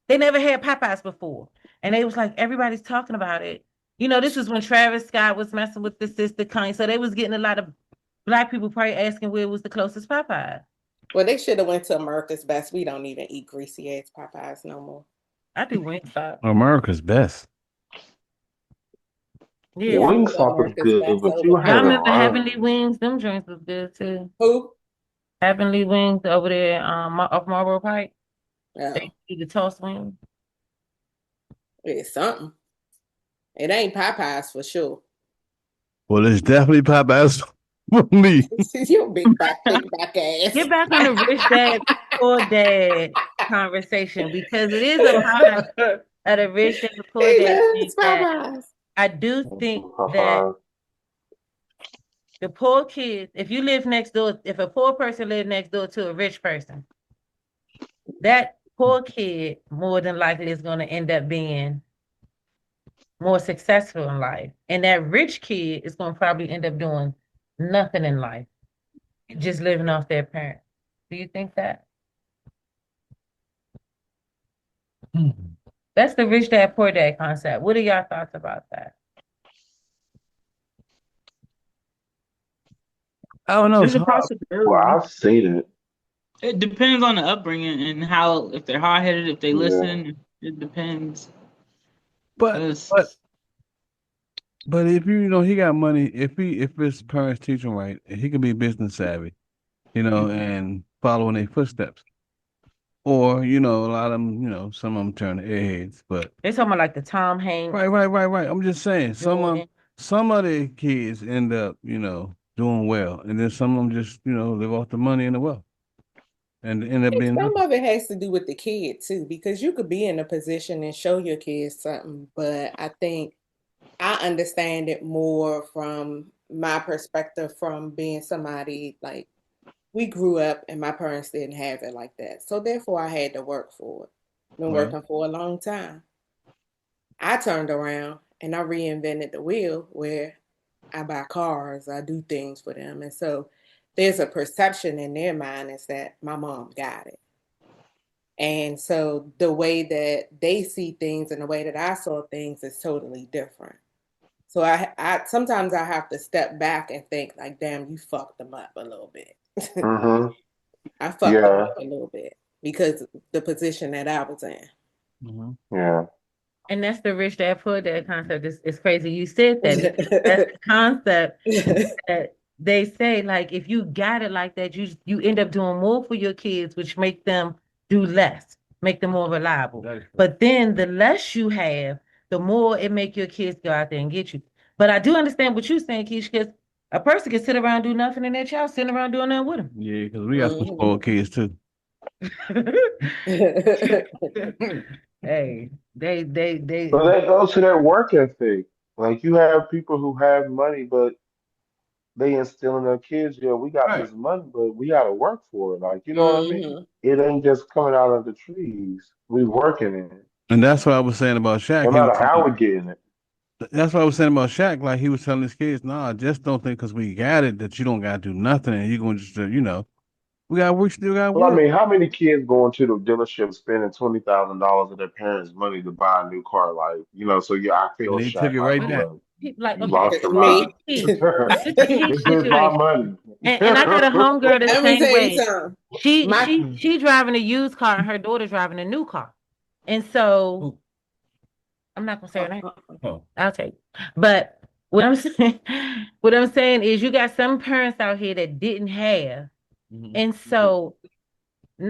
Speaker 5: they never had Popeyes before. And they was like, everybody's talking about it. This was when Travis Scott was messing with the sister Kanye. So they was getting a lot of black people probably asking where was the closest Popeye.
Speaker 4: Well, they should have went to America's Best. We don't even eat greasy ass Popeyes no more.
Speaker 5: I do Wingstop.
Speaker 2: America's best.
Speaker 5: Yeah,
Speaker 4: Yeah, I put
Speaker 1: Wingstop is
Speaker 4: America's
Speaker 1: good,
Speaker 4: Best
Speaker 1: but
Speaker 4: over
Speaker 1: you had
Speaker 5: y'all
Speaker 1: to
Speaker 5: remember
Speaker 4: Popeyes.
Speaker 5: Heavenly
Speaker 1: run.
Speaker 5: Wings? Them drinks was good too.
Speaker 4: Who?
Speaker 5: Heavenly Wings over there, off Marlboro Pike. They
Speaker 4: Oh,
Speaker 5: do the toss wings.
Speaker 4: it's something. It ain't Popeyes for sure.
Speaker 2: Well, it's definitely Popeyes for me.
Speaker 4: You big back, thick back ass.
Speaker 5: Get back on the rich dad, poor dad conversation because it is a part of the rich dad, poor
Speaker 4: He
Speaker 5: dad thing
Speaker 4: loves
Speaker 5: that
Speaker 4: Popeyes.
Speaker 5: I do think that
Speaker 1: Popeyes.
Speaker 5: the poor kids, if you live next door, if a poor person lives next door to a rich person, that poor kid more than likely is going to end up being more successful in life. And that rich kid is going to probably end up doing nothing in life, just living off their parents. Do you think that? That's the rich dad, poor dad concept. What are y'all thoughts about that?
Speaker 2: I don't know. It's
Speaker 3: It's a
Speaker 2: hard.
Speaker 1: Well,
Speaker 3: possibility.
Speaker 1: I've seen it.
Speaker 3: It depends on the upbringing and how, if they're hard headed, if they
Speaker 1: Yeah.
Speaker 3: listen. It depends.
Speaker 2: But
Speaker 3: Cause
Speaker 2: but but if he got money, if his parents teach him right, he can be business savvy, and following their footsteps. Or, a lot of them, some of them turn to airheads. But
Speaker 5: They're talking about like the Tom Hanks,
Speaker 2: right. I'm just saying,
Speaker 5: Jordan.
Speaker 2: some of the kids end up, doing well, and then some of them just, live off the money and the wealth, and end up
Speaker 4: think
Speaker 2: being
Speaker 4: some
Speaker 2: nothing.
Speaker 4: of it has to do with the kid too, because you could be in a position and show your kids something, but I think I understand it more from my perspective from being somebody like we grew up and my parents didn't have it like that. So therefore I had to work for it. Been
Speaker 2: Right.
Speaker 4: working for a long time. I turned around and I reinvented the wheel where I buy cars, I do things for them. And so there's a perception in their mind is that my mom got it. And so the way that they see things and the way that I saw things is totally different. So I sometimes I have to step back and think like, damn, you fucked them up a little bit.
Speaker 1: Mm-hmm.
Speaker 4: I fucked them
Speaker 1: Yeah.
Speaker 4: up a little bit because the position that I was in.
Speaker 2: Hmm.
Speaker 1: Yeah.
Speaker 5: And that's the rich dad, poor dad concept. It's crazy you said that because that's the concept that they say, like, if you got it like that, you end up doing more for your kids, which make them do less, make them more reliable. But then the less you have, the more it make your kids go out there and get you. But I do understand what you're saying, Keish, because a person can sit around and do nothing and their child sitting around doing nothing with
Speaker 2: Yeah, because we got some
Speaker 4: Mhm.
Speaker 2: spoiled kids too.
Speaker 5: them. Hey, they
Speaker 1: But that goes to their work ethic. Like you have people who have money, but they instill in their kids, yeah, we got
Speaker 2: Right.
Speaker 1: this money, but we got to work for it. Like, you know what I mean?
Speaker 4: Mhm.
Speaker 1: It ain't just coming out of the trees. We working in it,
Speaker 2: And that's what I was saying about
Speaker 1: no
Speaker 2: Shaq. He was
Speaker 1: matter how we're getting it.
Speaker 2: That's what I was saying about Shaq. Like he was telling his kids, "Nah, just don't think because we got it that you don't got to do nothing and you're gonna just, we got work, still got
Speaker 1: Well, I
Speaker 2: work."
Speaker 1: mean, how many kids going to the dealership spending $20,000 of their parents' money to buy a new car? Like, so yeah, I
Speaker 2: And
Speaker 1: feel
Speaker 2: they took
Speaker 1: Shaq
Speaker 2: it
Speaker 1: like,
Speaker 2: right
Speaker 5: But
Speaker 2: back.
Speaker 1: look,
Speaker 5: like,
Speaker 1: you
Speaker 5: okay,
Speaker 1: lost the ride.
Speaker 5: this
Speaker 4: Me.
Speaker 5: is key. This is key
Speaker 1: This is my
Speaker 5: situation.
Speaker 1: money.
Speaker 5: And I got a homegirl the
Speaker 4: Let me
Speaker 5: same
Speaker 4: tell you
Speaker 5: way.
Speaker 4: something.
Speaker 5: She
Speaker 4: My
Speaker 5: she she driving a used car and her daughter driving a new car. And so I'm not gonna say her name.
Speaker 2: Oh.
Speaker 5: I'll tell you. But what I'm saying, what I'm saying is you got some parents out here that didn't have.
Speaker 2: Mhm.
Speaker 5: And so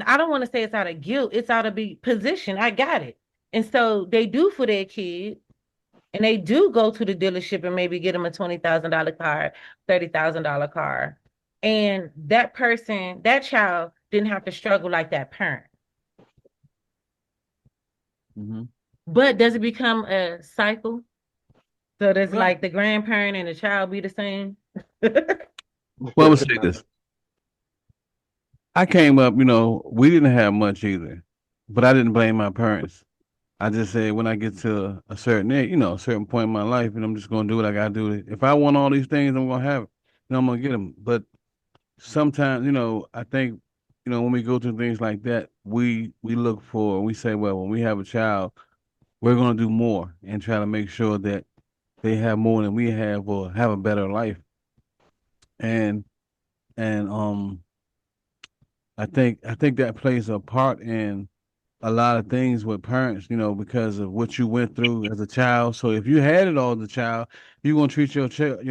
Speaker 5: I don't want to say it's out of guilt, it's out of be position. I got it. And so they do for their kid, and they do go to the dealership and maybe get them a $20,000 car, $30,000 car. And that person, that child didn't have to struggle like that parent.
Speaker 2: Mhm.
Speaker 5: But does it become a cycle? So does
Speaker 2: No.
Speaker 5: like the grandparent and the child be the same?
Speaker 2: Well, I'm gonna say this. I came up, we didn't have much either, but I didn't blame my parents. I just said when I get to a certain age, a certain point in my life, and I'm just gonna do what I gotta do. If I want all these things, I'm gonna have it. I'm gonna get them. But sometimes, I think, when we go through things like that, we look for, we say, well, when we have a child, we're gonna do more and try to make sure that they have more than we have or have a better life. And and I think that plays a part in a lot of things with parents, because of what you went through as a child. So if you had it all as a child, you're gonna treat your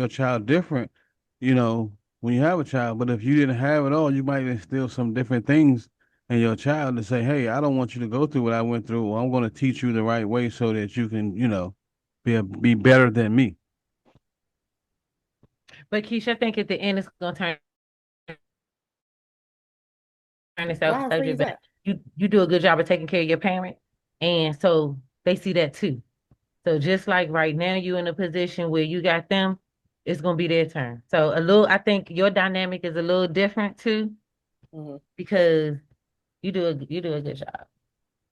Speaker 2: child different, you know, when you have a child. But if you didn't have it all, you might instill some different things in your child to say, "Hey, I don't want you to go through what I went through. Or I'm going to teach you the right way so that you can, be better than me."
Speaker 5: But Keisha, I think at the end it's gonna turn itself
Speaker 4: why I
Speaker 5: out your
Speaker 4: freeze
Speaker 5: back.
Speaker 4: up?
Speaker 5: You do a good job of taking care of your parent. And so they see that too. So just like right now you in a position where you got them, it's gonna be their turn. So I think your dynamic is a little different too,
Speaker 4: Hmm.
Speaker 5: because you do a good job.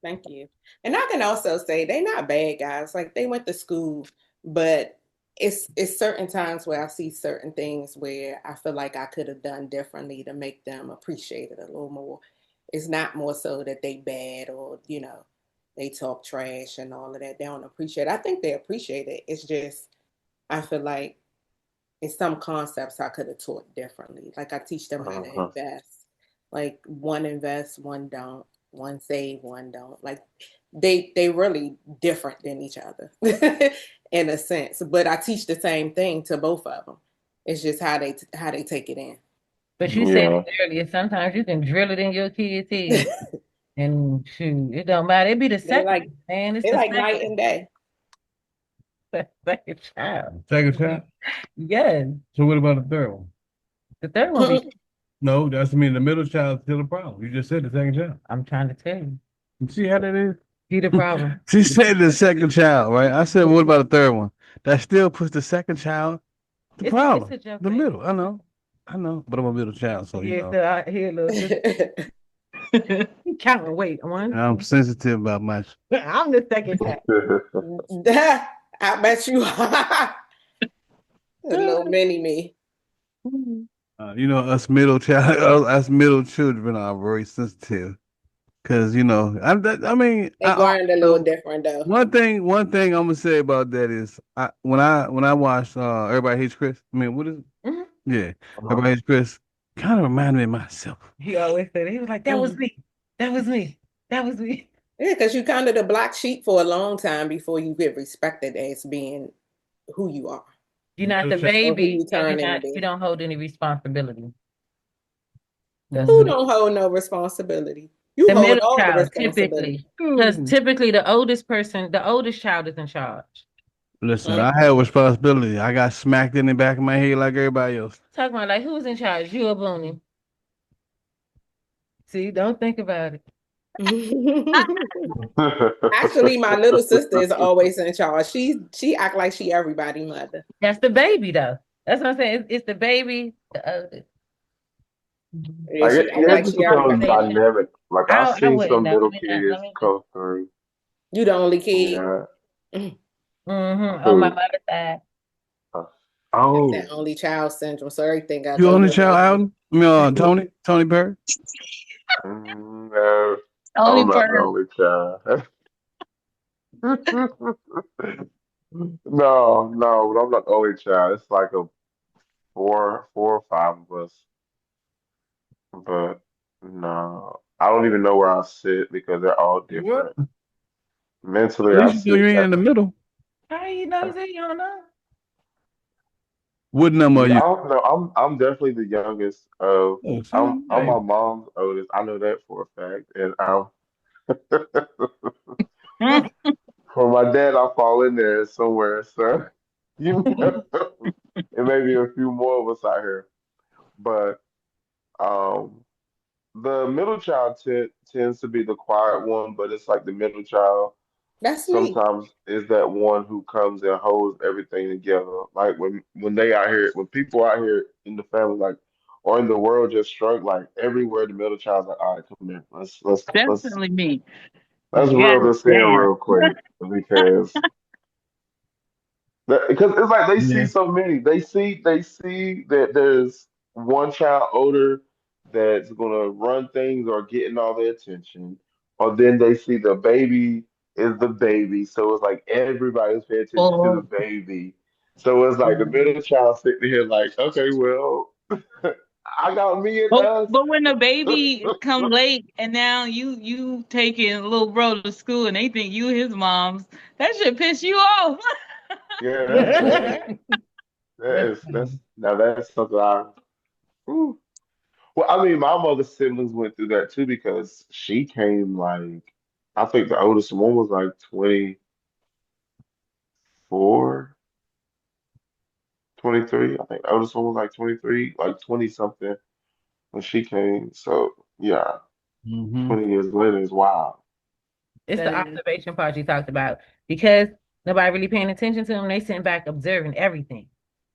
Speaker 4: Thank you. And I can also say they're not bad guys. Like they went to school, but it's certain times where I see certain things where I feel like I could have done differently to make them appreciate it a little more. It's not more so that they bad or, they talk trash and all of that. They don't appreciate it. I think they appreciate it. It's just I feel like in some concepts I could have taught differently. Like I teach them how to
Speaker 1: Uh-huh.
Speaker 4: invest. Like one invests, one don't. One save, one don't. Like they really different than each other in a sense. But I teach the same thing to both of them. It's just how they take it in.
Speaker 5: But you said
Speaker 1: Yeah.
Speaker 5: it earlier, sometimes you can drill it in your kid's head. And shoot, it don't matter. It be the
Speaker 4: they
Speaker 5: second,
Speaker 4: like
Speaker 5: man. It's
Speaker 4: they
Speaker 5: the
Speaker 4: like night and day.
Speaker 5: second child.
Speaker 2: Second child.
Speaker 5: Yes.
Speaker 2: So what about the third one?
Speaker 5: The third one be
Speaker 2: No, that's I mean the middle child's still a problem. You just said the second child.
Speaker 5: I'm trying to tell you.
Speaker 2: You see how that is?
Speaker 5: He the problem.
Speaker 2: She said the second child, right? I said, what about the third one? That still puts the second child the
Speaker 5: It's
Speaker 2: problem.
Speaker 5: a joke,
Speaker 2: The
Speaker 5: baby.
Speaker 2: middle. I know. But I'm a middle child, so
Speaker 5: Yeah, so I hear a little just counting. Wait,
Speaker 2: and
Speaker 5: one,
Speaker 2: I'm
Speaker 5: two.
Speaker 2: sensitive about my
Speaker 5: I'm the second child.
Speaker 4: I bet you are a little mini me.
Speaker 2: us middle child us middle children are very sensitive. Cause I mean
Speaker 4: They grind a little
Speaker 2: so
Speaker 4: different though.
Speaker 2: one thing I'm gonna say about that is when I watched Everybody Hates Chris. I mean, what is it?
Speaker 5: Mhm.
Speaker 2: Yeah,
Speaker 1: Uh-huh.
Speaker 2: Everybody Hates Chris. Kind of reminded me of myself.
Speaker 5: He always said it. He was like, "That was
Speaker 4: Mhm.
Speaker 5: me. That was me. That was me."
Speaker 4: Yeah, because you kind of the black sheep for a long time before you get respected as being who you are
Speaker 5: You're not
Speaker 2: Middle
Speaker 5: the
Speaker 2: child.
Speaker 4: or who
Speaker 5: baby,
Speaker 4: you
Speaker 5: and
Speaker 4: turn into
Speaker 5: you
Speaker 4: be.
Speaker 5: don't hold any responsibility. That's
Speaker 4: Who
Speaker 5: what
Speaker 2: Mhm.
Speaker 5: it.
Speaker 4: don't hold no responsibility? You
Speaker 5: The
Speaker 4: hold
Speaker 5: middle
Speaker 4: all the
Speaker 5: child,
Speaker 4: responsibility.
Speaker 5: typically, because typically the oldest child is in charge.
Speaker 2: Listen,
Speaker 4: Mm.
Speaker 2: I have responsibility. I got smacked in the back of my head like everybody else.
Speaker 5: Talking about like who's in charge? You or Booney? See, don't think about it.
Speaker 4: Actually, my little sister is always in charge. She act like she everybody mother.
Speaker 5: That's the baby though. That's what I'm saying. It's the baby, the oldest.
Speaker 4: Yeah,
Speaker 1: Like
Speaker 4: she act
Speaker 5: Another
Speaker 4: like
Speaker 1: it
Speaker 4: she
Speaker 1: becomes
Speaker 4: everybody mother.
Speaker 5: conversation.
Speaker 1: dynamic. Like I've
Speaker 5: I
Speaker 1: seen
Speaker 5: wouldn't
Speaker 1: some
Speaker 5: know.
Speaker 1: little
Speaker 5: Let me not. Let
Speaker 1: kids
Speaker 5: me.
Speaker 1: come through.
Speaker 4: You the only kid.
Speaker 1: Yeah.
Speaker 5: On my
Speaker 1: Who?
Speaker 5: mother's side.
Speaker 1: Uh,
Speaker 4: That's
Speaker 1: Oh,
Speaker 4: that only child syndrome. So everything got to
Speaker 2: You
Speaker 4: go
Speaker 2: only
Speaker 4: your
Speaker 2: child,
Speaker 4: way.
Speaker 2: Alden? I mean, Tony Perry.
Speaker 1: no,
Speaker 3: Only
Speaker 1: I'm not the
Speaker 3: per
Speaker 1: only child. No, no, but I'm not the only child. It's like a four or five of us. But no, I don't even know where I sit because they're all
Speaker 2: What?
Speaker 1: different. Mentally,
Speaker 2: At
Speaker 1: I
Speaker 2: least you know you
Speaker 1: sit
Speaker 2: ain't
Speaker 1: at
Speaker 2: in the
Speaker 1: the.
Speaker 2: middle.
Speaker 5: How you know? You say you don't know?
Speaker 2: What number are
Speaker 1: Yeah, I
Speaker 2: you?
Speaker 1: don't know. I'm definitely the youngest of.
Speaker 2: Oh,
Speaker 1: I'm
Speaker 2: see,
Speaker 1: I'm
Speaker 2: hey,
Speaker 1: my mom's oldest. I know that for a fact, and I'm for my dad. I fall in there somewhere. So you know, it may be a few more of us out here, but um. The middle child tends to be the quiet one, but it's like the middle child
Speaker 4: That's me.
Speaker 1: sometimes is that one who comes and holds everything together. Like when they out here, when people out here in the family, like or in the world just struck, like everywhere the middle child's like, all right, come here,
Speaker 3: definitely me.
Speaker 1: let's
Speaker 3: God
Speaker 1: reel this in
Speaker 3: damn.
Speaker 1: real quick because because it's like they see
Speaker 2: yeah.
Speaker 1: so many. They see that there's one child older that's gonna run things or getting all their attention, or then they see the baby is the baby. So it's like everybody's paying attention to the
Speaker 3: Oh,
Speaker 1: baby. So it's like the middle child sitting here like, okay, well, I got me and us.
Speaker 3: but when the baby come late and now you taking little bro to school and they think you his mom's, that should piss you off.
Speaker 1: Yeah,
Speaker 2: That's
Speaker 1: that's now that's something I. Whew. Well, I mean, my mother's siblings went through that too because she came like, I think the oldest one was like 24, 23. I think the oldest one was like 23, like 20 something when she came. So, yeah,
Speaker 2: mm-hmm.
Speaker 1: 20 years later is wild.
Speaker 5: It's
Speaker 3: That
Speaker 5: the
Speaker 3: is.
Speaker 5: observation part you talked about because nobody really paying attention to them. They sitting back observing everything.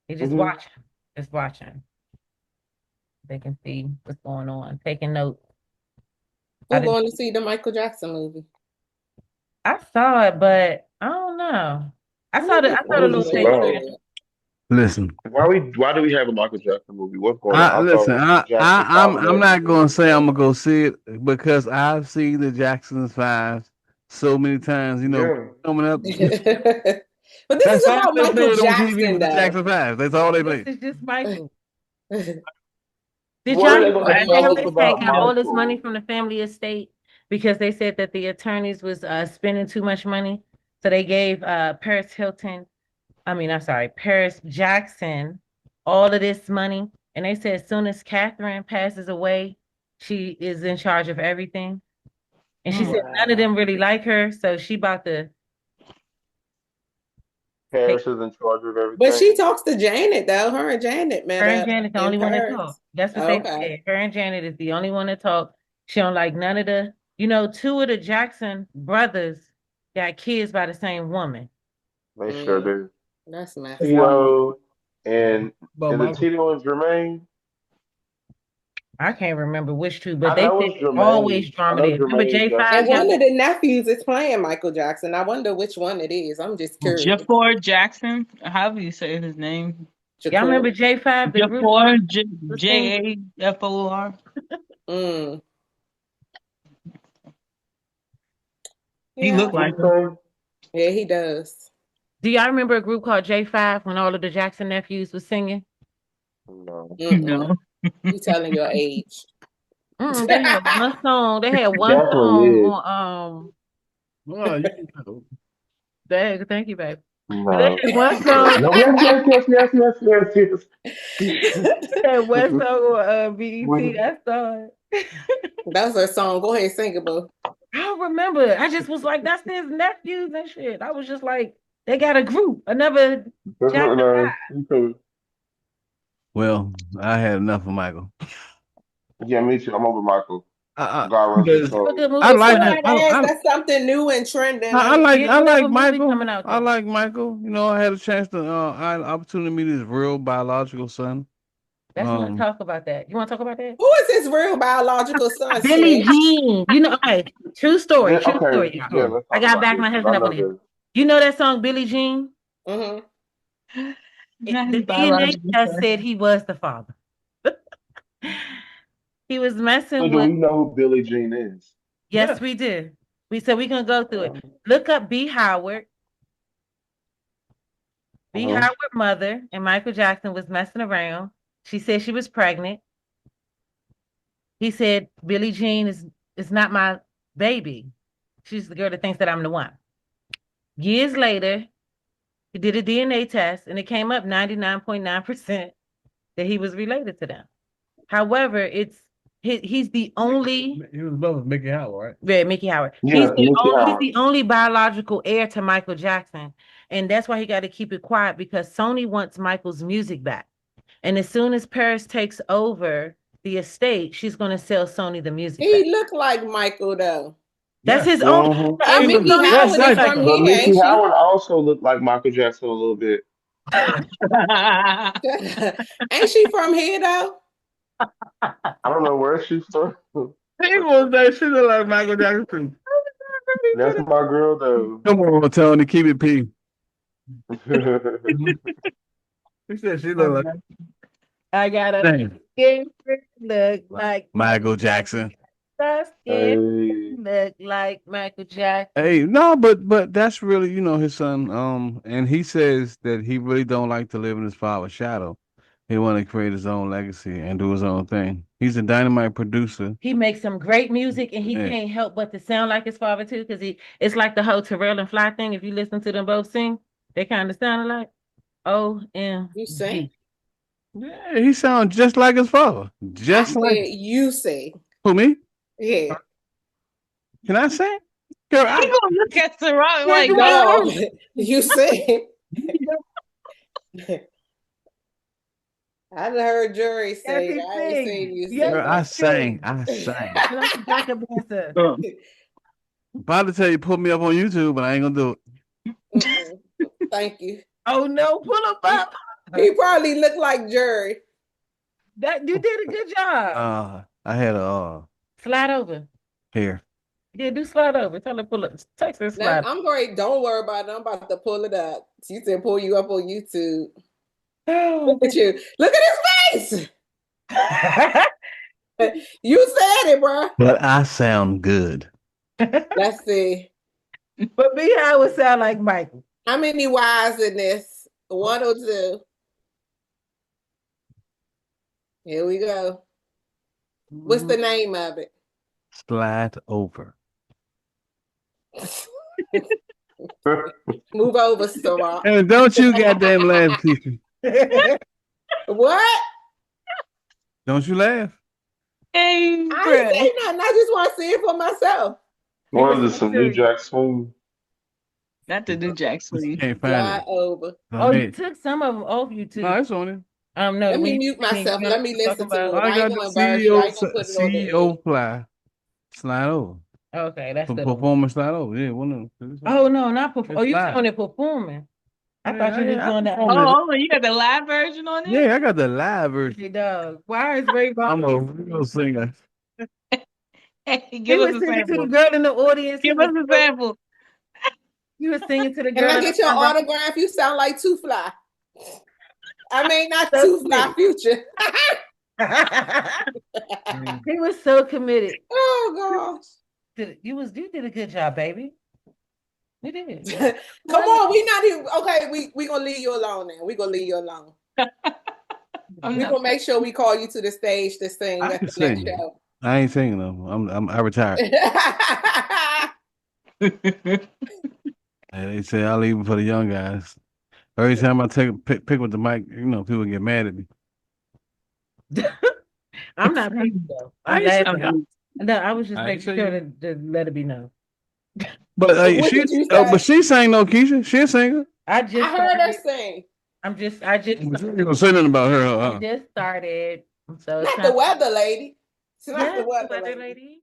Speaker 5: They
Speaker 1: Hmm.
Speaker 5: just watching. They can see what's going on, taking notes. How
Speaker 4: Who
Speaker 5: did
Speaker 4: going to see the Michael Jackson movie?
Speaker 5: I saw it, but I don't know.
Speaker 4: I'm looking
Speaker 5: I saw the
Speaker 1: What is
Speaker 5: little
Speaker 1: this
Speaker 4: forward
Speaker 5: taste
Speaker 4: to
Speaker 1: about?
Speaker 5: trailer.
Speaker 4: it.
Speaker 2: Listen.
Speaker 1: Why do we have a Michael Jackson movie? What's going on?
Speaker 2: I
Speaker 1: I
Speaker 2: listen.
Speaker 1: thought Jackson 5 and
Speaker 2: I'm
Speaker 1: up was
Speaker 2: not
Speaker 1: going
Speaker 2: gonna
Speaker 1: to be
Speaker 2: say I'm gonna
Speaker 1: done.
Speaker 2: go see it because I've seen the Jacksons Five so many times. You know,
Speaker 1: Yeah.
Speaker 2: coming up.
Speaker 4: But this
Speaker 2: That's
Speaker 4: is
Speaker 2: all
Speaker 4: about
Speaker 2: they
Speaker 4: Michael
Speaker 2: played on TV
Speaker 4: Jackson,
Speaker 2: was the
Speaker 4: though.
Speaker 2: Jackson Five. That's all they
Speaker 5: This
Speaker 2: played.
Speaker 5: is just Michael. Did
Speaker 1: What
Speaker 5: y'all
Speaker 1: are
Speaker 5: hear
Speaker 1: they
Speaker 3: Well,
Speaker 1: going
Speaker 5: that
Speaker 1: to
Speaker 3: I
Speaker 1: tell
Speaker 3: know
Speaker 1: us
Speaker 5: Paris
Speaker 3: it's
Speaker 5: had
Speaker 1: about
Speaker 5: got
Speaker 3: coming.
Speaker 5: all this money
Speaker 1: Michael?
Speaker 5: from the family estate because they said that the attorneys was spending too much money. So they gave Paris Jackson all of this money. And they said as soon as Catherine passes away, she is in charge of everything. And she
Speaker 3: Mm.
Speaker 5: said none of them
Speaker 1: Wow.
Speaker 5: really like her, so she about to take
Speaker 1: Paris is in charge of
Speaker 4: But she
Speaker 1: everything.
Speaker 4: talks to Janet, though. Her and Janet met
Speaker 5: her and
Speaker 4: up
Speaker 5: Janet the
Speaker 4: in
Speaker 5: only one that talk.
Speaker 4: Paris.
Speaker 5: That's what they
Speaker 4: Okay.
Speaker 5: said. Her and Janet is the only one that talk. She don't like none of the, two of the Jackson brothers got kids by the same woman.
Speaker 1: They sure
Speaker 4: Mm,
Speaker 1: do.
Speaker 4: that's messed up.
Speaker 3: Wow.
Speaker 1: Tito
Speaker 2: About
Speaker 1: and the
Speaker 2: Michael.
Speaker 1: Tito and Jermaine.
Speaker 5: I can't remember which two, but
Speaker 1: I
Speaker 5: they
Speaker 1: know
Speaker 5: said
Speaker 1: it's
Speaker 5: always
Speaker 1: Jermaine. I
Speaker 5: drama
Speaker 1: know
Speaker 5: there. Remember
Speaker 1: Jermaine
Speaker 5: J5
Speaker 4: And
Speaker 1: Jackson.
Speaker 5: got
Speaker 4: one
Speaker 5: with
Speaker 4: of the nephews is playing Michael Jackson. I wonder which one it is. I'm just curious.
Speaker 3: Jafor Jackson. How do you say his name?
Speaker 5: y'all remember
Speaker 4: Shakur.
Speaker 5: J5, the group
Speaker 3: Jafor
Speaker 5: was singing?
Speaker 3: Jafor.
Speaker 4: Mm,
Speaker 3: He
Speaker 4: yeah.
Speaker 3: looked
Speaker 1: What
Speaker 3: like
Speaker 1: you
Speaker 3: him.
Speaker 1: say?
Speaker 4: Yeah, he does.
Speaker 5: Do y'all remember a group called J5 when all of the Jackson nephews was singing?
Speaker 1: No.
Speaker 4: Mm-mm.
Speaker 3: No.
Speaker 4: You telling your age.
Speaker 5: They had one song. They had
Speaker 1: It
Speaker 5: one
Speaker 1: definitely
Speaker 5: song
Speaker 1: is.
Speaker 5: on
Speaker 2: Well, you know.
Speaker 5: thank you, baby. But they
Speaker 1: No.
Speaker 5: had one
Speaker 1: No,
Speaker 5: song.
Speaker 1: no, yes.
Speaker 5: They had one song on BET.
Speaker 1: We-
Speaker 5: That song.
Speaker 4: That's her song. Go ahead, sing it, boo.
Speaker 5: I don't remember. I just was like, that's his nephews and shit. I was just like, they got a group, another
Speaker 1: That's not
Speaker 5: Jackson
Speaker 1: nice.
Speaker 5: Five.
Speaker 1: Okay.
Speaker 2: Well, I had enough of Michael.
Speaker 1: Yeah, me too. I'm over Michael. God rest his
Speaker 2: Because
Speaker 5: Have a good
Speaker 1: soul.
Speaker 2: I
Speaker 5: movie
Speaker 2: like
Speaker 5: coming
Speaker 4: Put
Speaker 5: out.
Speaker 4: that ass. That's something new and trending. Let me
Speaker 5: Yeah,
Speaker 2: I
Speaker 5: they have
Speaker 2: like
Speaker 5: a movie
Speaker 2: Michael.
Speaker 5: coming out
Speaker 2: I
Speaker 5: though.
Speaker 2: like Michael. You know, I had a chance to I had an opportunity to meet his real biological son.
Speaker 5: Let's not talk about that. You want to talk about that?
Speaker 4: who is his real biological son,
Speaker 5: Billie
Speaker 4: Slick?
Speaker 5: Jean. Okay, true story,
Speaker 1: Yeah,
Speaker 5: true
Speaker 1: okay.
Speaker 5: story, y'all.
Speaker 1: Yeah,
Speaker 2: Sure.
Speaker 1: let's
Speaker 5: I
Speaker 1: talk
Speaker 5: got
Speaker 1: about
Speaker 5: back
Speaker 1: this
Speaker 5: my
Speaker 1: because
Speaker 5: husband
Speaker 1: I
Speaker 5: up on
Speaker 1: know
Speaker 5: this.
Speaker 1: this.
Speaker 5: You know that song Billie Jean?
Speaker 4: Mm-hmm.
Speaker 3: Not his
Speaker 5: The DNA
Speaker 3: biological
Speaker 5: test
Speaker 3: son.
Speaker 5: said he was the father. He was
Speaker 1: So
Speaker 5: messing
Speaker 1: do
Speaker 5: with.
Speaker 1: we know who Billie Jean is?
Speaker 5: Yes,
Speaker 2: Yeah.
Speaker 5: we do. We said we can go through it.
Speaker 1: Um,
Speaker 5: Look up B. Howard. B.
Speaker 1: uh-huh.
Speaker 5: Howard mother and Michael Jackson was messing around. She said she was pregnant. He said Billie Jean is not my baby. She's the girl that thinks that I'm the one. Years later, he did a DNA test and it came up 99.9% that he was related to them. However, he's the only
Speaker 2: He was both Mickey Howard,
Speaker 5: yeah, Mickey Howard.
Speaker 1: Yeah, Mickey
Speaker 5: He's
Speaker 1: Howard.
Speaker 5: the only biological heir to Michael Jackson. And that's why he got to keep it quiet because Sony wants Michael's music back. And as soon as Paris takes over the estate, she's going to sell Sony the music back.
Speaker 4: He looked like Michael though.
Speaker 5: That's
Speaker 2: Yeah.
Speaker 5: his own.
Speaker 1: Hmm.
Speaker 5: I
Speaker 4: And
Speaker 5: mean,
Speaker 4: Mickey
Speaker 5: Sony
Speaker 2: That's
Speaker 4: Howard
Speaker 5: looks
Speaker 4: is
Speaker 2: like
Speaker 5: like
Speaker 4: from
Speaker 2: Michael.
Speaker 1: But
Speaker 4: here,
Speaker 1: Mickey
Speaker 4: ain't she?
Speaker 1: Howard also looked like Michael Jackson a little bit.
Speaker 4: Ain't she from here though?
Speaker 1: I don't know where she's from.
Speaker 2: He was that shit look like Michael Jackson.
Speaker 1: That's my girl though.
Speaker 2: Come on, Tony, keep it P. He said she look like
Speaker 5: I got a
Speaker 2: Dang.
Speaker 5: skin look like
Speaker 2: Michael Jackson.
Speaker 5: the skin
Speaker 1: Hey,
Speaker 5: look like Michael Jackson.
Speaker 2: Hey, no, but that's really, his son. And he says that he really don't like to live in his father's shadow. He want to create his own legacy and do his own thing. He's a dynamite producer.
Speaker 5: He makes some great music and he
Speaker 2: Yeah.
Speaker 5: can't help but to sound like his father too, because it's like the whole Terrell and Fly thing. If you listen to them both sing, they kind of sound alike.
Speaker 4: You sing?
Speaker 5: OMG.
Speaker 2: Yeah, he sounds just like his father.
Speaker 4: I
Speaker 2: Just
Speaker 4: said
Speaker 2: like
Speaker 4: you sing.
Speaker 2: who me?
Speaker 4: Yeah.
Speaker 2: Can I sing? Girl,
Speaker 3: He gonna look at Ciroc like,
Speaker 4: No, you sing. I done heard jury
Speaker 5: Yeah,
Speaker 4: sing.
Speaker 5: he
Speaker 4: I ain't
Speaker 5: sing.
Speaker 4: seen you
Speaker 5: Yeah,
Speaker 4: sing.
Speaker 2: girl, I sang. I sang.
Speaker 5: That's a backup dancer.
Speaker 2: About to tell you, put me up on YouTube, but I ain't gonna do it.
Speaker 4: Mm-mm. Thank you.
Speaker 5: Oh no, pull him up.
Speaker 4: He probably looked like jury.
Speaker 5: That you did a good job.
Speaker 2: I had a
Speaker 5: Slide over.
Speaker 2: hair.
Speaker 5: Yeah, do slide over. Tell her pull up. Text her
Speaker 4: Now,
Speaker 5: slide.
Speaker 4: I'm great. Don't worry about it. I'm about to pull it up. She said pull you up on YouTube.
Speaker 5: Oh,
Speaker 4: Look at you. Look at his face. You said it, bro.
Speaker 2: But I sound good.
Speaker 4: Let's see.
Speaker 5: but me, I would sound like Michael.
Speaker 4: How many Y's in this? 1 or 2? Here we go. What's the name of it?
Speaker 2: Slide over.
Speaker 4: Move over, Ciroc.
Speaker 2: And don't you goddamn laugh, Keisha.
Speaker 4: What?
Speaker 2: Don't you laugh.
Speaker 3: hey,
Speaker 4: I ain't
Speaker 3: bruh.
Speaker 4: say nothing. I just want to see it for myself.
Speaker 1: what is this? Some New Jack Swing?
Speaker 3: Not the new Jack Swing.
Speaker 2: Can't find
Speaker 4: Fly
Speaker 2: it.
Speaker 4: over.
Speaker 5: Oh, you took some of them off YouTube.
Speaker 2: No, it's on it.
Speaker 5: No,
Speaker 4: Let me mute myself. Let me listen to it.
Speaker 2: I
Speaker 4: I
Speaker 2: got
Speaker 4: ain't
Speaker 2: the
Speaker 4: gonna embarrass you. I ain't gonna
Speaker 2: CEO
Speaker 4: put it on the
Speaker 2: CEO
Speaker 4: air.
Speaker 2: Fly. Slide over.
Speaker 5: Okay, that's the one.
Speaker 2: Performance slide over. Yeah, one of them.
Speaker 5: Oh no, not perform.
Speaker 2: It's
Speaker 5: Oh, you
Speaker 2: live.
Speaker 5: doing it performing? I
Speaker 2: Yeah,
Speaker 5: thought you
Speaker 2: yeah,
Speaker 5: was
Speaker 2: I
Speaker 5: doing that.
Speaker 2: perform it.
Speaker 3: Oh, you got the live version on it?
Speaker 2: Yeah, I got the live version.
Speaker 5: Hey, dog. Why is Ray
Speaker 2: I'm
Speaker 5: Rock?
Speaker 2: a real singer.
Speaker 3: Hey,
Speaker 5: He
Speaker 3: give us
Speaker 5: was
Speaker 3: a
Speaker 5: singing to the
Speaker 3: sample.
Speaker 5: girl in the audience.
Speaker 3: Give us a sample.
Speaker 5: He was singing to the
Speaker 4: Can
Speaker 5: girl.
Speaker 4: I get your autograph? You sound like Too Fly. I mean, not
Speaker 5: So
Speaker 4: Too Fly, Future.
Speaker 5: He was so committed.
Speaker 4: Oh gosh.
Speaker 5: You did a good job, baby. You did.
Speaker 4: Come on, we not even okay. We gonna leave you alone now. We gonna leave you alone.
Speaker 3: I'm
Speaker 4: We
Speaker 3: not-
Speaker 4: gonna make sure we call you to the stage to sing
Speaker 2: I
Speaker 4: at
Speaker 2: can
Speaker 4: the next
Speaker 2: sing.
Speaker 4: show.
Speaker 2: I ain't singing though. I retired. And they say I'll leave it for the young guys. Every time I pick with the mic, people get mad at me.
Speaker 5: I'm not picking though.
Speaker 2: I
Speaker 5: I'm
Speaker 2: ain't
Speaker 5: laughing.
Speaker 2: saying-
Speaker 5: No, I was just
Speaker 2: I ain't
Speaker 5: making sure
Speaker 2: saying-
Speaker 5: to let it be known.
Speaker 2: But
Speaker 4: What did you say?
Speaker 2: but she sang no Keisha. She a singer.
Speaker 5: I
Speaker 4: I
Speaker 5: just
Speaker 4: heard her
Speaker 5: started.
Speaker 4: sing.
Speaker 5: I just
Speaker 2: You gonna say nothing about her?
Speaker 5: I just started. So it's
Speaker 4: Not
Speaker 5: time.
Speaker 4: the weather lady. It's not
Speaker 5: Yes,
Speaker 4: the
Speaker 5: the
Speaker 4: weather
Speaker 5: weather
Speaker 4: lady.
Speaker 5: lady.